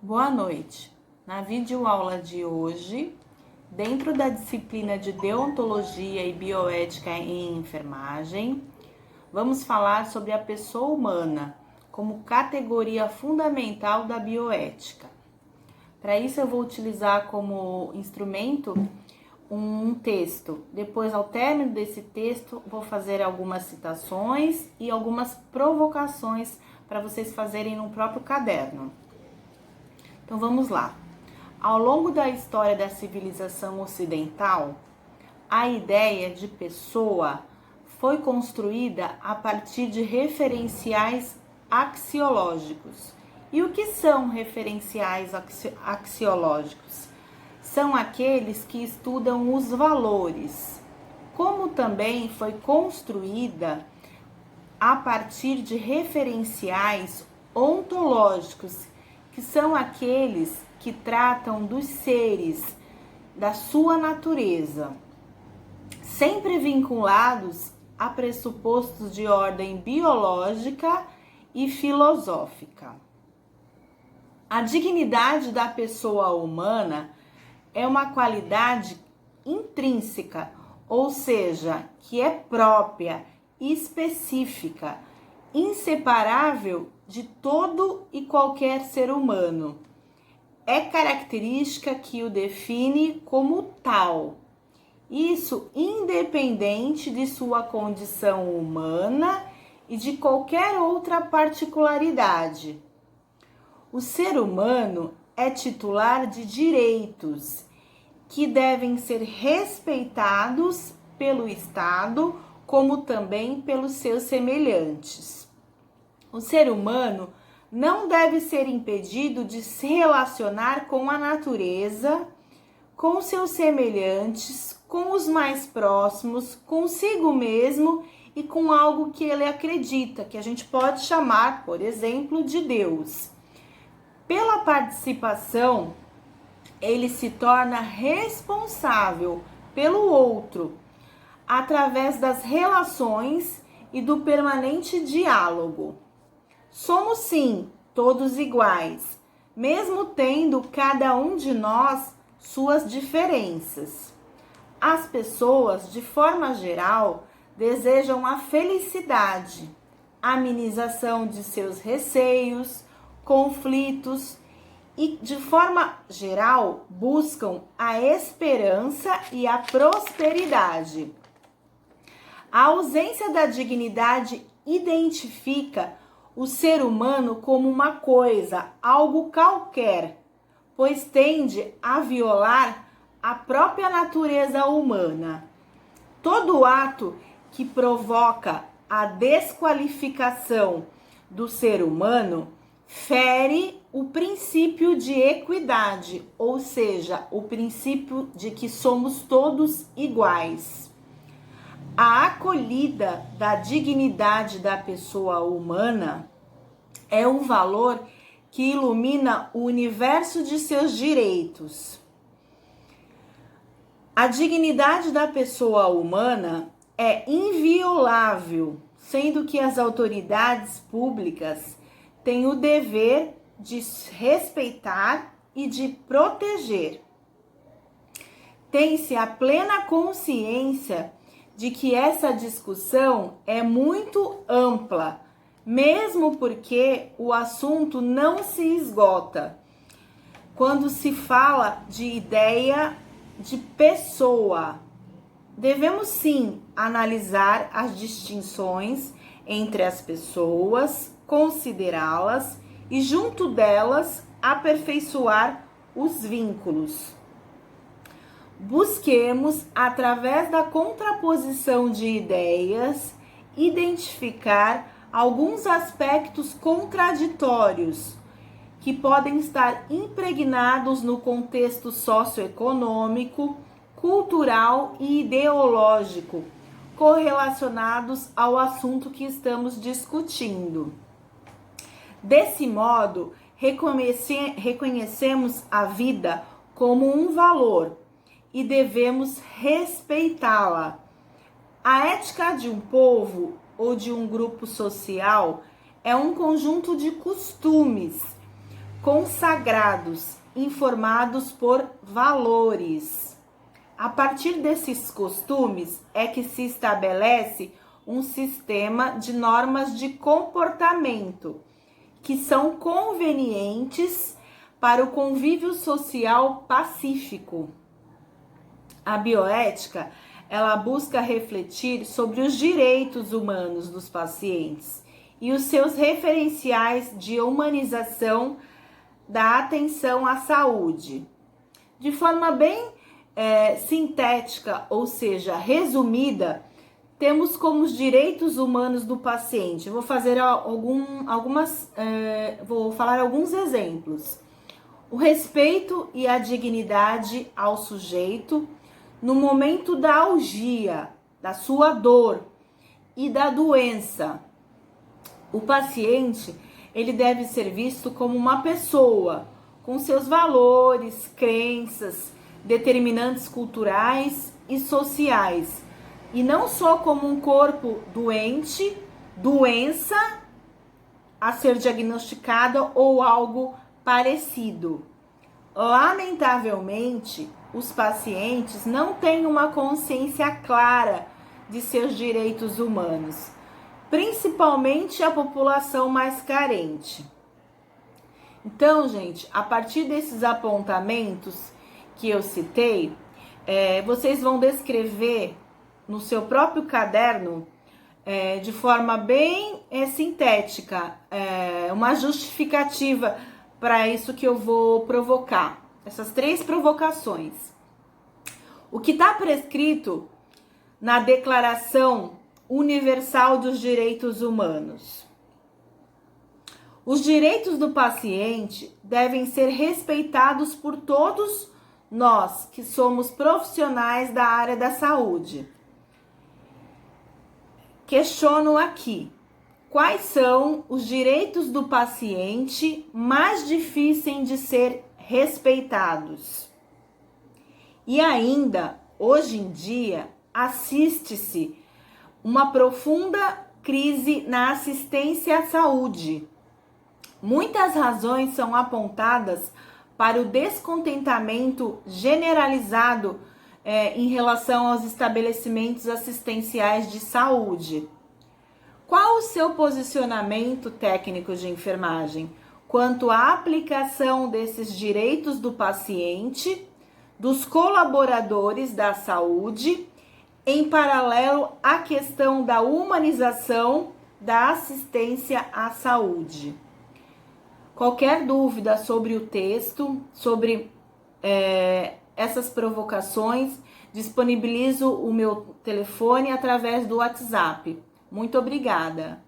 Boa noite. Na videoaula de hoje, dentro da disciplina de Deontologia e Bioética em Enfermagem, vamos falar sobre a pessoa humana como categoria fundamental da bioética. Para isso, eu vou utilizar como instrumento um texto. Depois, ao término desse texto, vou fazer algumas citações e algumas provocações para vocês fazerem no próprio caderno. Então vamos lá. Ao longo da história da civilização ocidental, a ideia de pessoa foi construída a partir de referenciais axiológicos. E o que são referenciais axiológicos? São aqueles que estudam os valores, como também foi construída a partir de referenciais ontológicos, que são aqueles que tratam dos seres, da sua natureza, sempre vinculados a pressupostos de ordem biológica e filosófica. A dignidade da pessoa humana é uma qualidade intrínseca, ou seja, que é própria, específica, inseparável de todo e qualquer ser humano. É característica que o define como tal. Isso independente de sua condição humana e de qualquer outra particularidade. O ser humano é titular de direitos que devem ser respeitados pelo Estado, como também pelos seus semelhantes. O ser humano não deve ser impedido de se relacionar com a natureza, com seus semelhantes, com os mais próximos, consigo mesmo e com algo que ele acredita, que a gente pode chamar, por exemplo, de Deus. Pela participação, ele se torna responsável pelo outro, através das relações e do permanente diálogo. Somos sim todos iguais, mesmo tendo cada um de nós suas diferenças. As pessoas, de forma geral, desejam a felicidade, a amenização de seus receios, conflitos e, de forma geral, buscam a esperança e a prosperidade. A ausência da dignidade identifica o ser humano como uma coisa, algo qualquer, pois tende a violar a própria natureza humana. Todo ato que provoca a desqualificação do ser humano fere o princípio de equidade, ou seja, o princípio de que somos todos iguais. A acolhida da dignidade da pessoa humana é um valor que ilumina o universo de seus direitos. A dignidade da pessoa humana é inviolável, sendo que as autoridades públicas têm o dever de respeitar e de proteger. Tem-se a plena consciência de que essa discussão é muito ampla, mesmo porque o assunto não se esgota. Quando se fala de ideia de pessoa, devemos sim analisar as distinções entre as pessoas, considerá-las e, junto delas, aperfeiçoar os vínculos. Busquemos, através da contraposição de ideias, identificar alguns aspectos contraditórios que podem estar impregnados no contexto socioeconômico, cultural e ideológico, correlacionados ao assunto que estamos discutindo. Desse modo, reconhecemos a vida como um valor e devemos respeitá-la. A ética de um povo ou de um grupo social é um conjunto de costumes consagrados, informados por valores. A partir desses costumes é que se estabelece um sistema de normas de comportamento que são convenientes para o convívio social pacífico. A bioética, ela busca refletir sobre os direitos humanos dos pacientes e os seus referenciais de humanização da atenção à saúde. De forma bem sintética, ou seja, resumida, temos como os direitos humanos do paciente. Vou falar alguns exemplos. O respeito e a dignidade ao sujeito no momento da algia, da sua dor e da doença. O paciente, ele deve ser visto como uma pessoa com seus valores, crenças, determinantes culturais e sociais, e não só como um corpo doente, doença a ser diagnosticada ou algo parecido. Lamentavelmente, os pacientes não têm uma consciência clara de seus direitos humanos, principalmente a população mais carente. Então, gente, a partir desses apontamentos que eu citei, vocês vão descrever no seu próprio caderno, de forma bem sintética, uma justificativa para isso que eu vou provocar, essas 3 provocações. O que está prescrito na Declaração Universal dos Direitos Humanos? Os direitos do paciente devem ser respeitados por todos nós que somos profissionais da área da saúde. Questiono aqui: quais são os direitos do paciente mais difíceis de ser respeitados? E ainda, hoje em dia, assiste-se uma profunda crise na assistência à saúde. Muitas razões são apontadas para o descontentamento generalizado em relação aos estabelecimentos assistenciais de saúde. Qual o seu posicionamento técnico de enfermagem quanto à aplicação desses direitos do paciente, dos colaboradores da saúde, em paralelo à questão da humanização da assistência à saúde? Qualquer dúvida sobre o texto, sobre essas provocações, disponibilizo o meu telefone através do WhatsApp. Muito obrigada!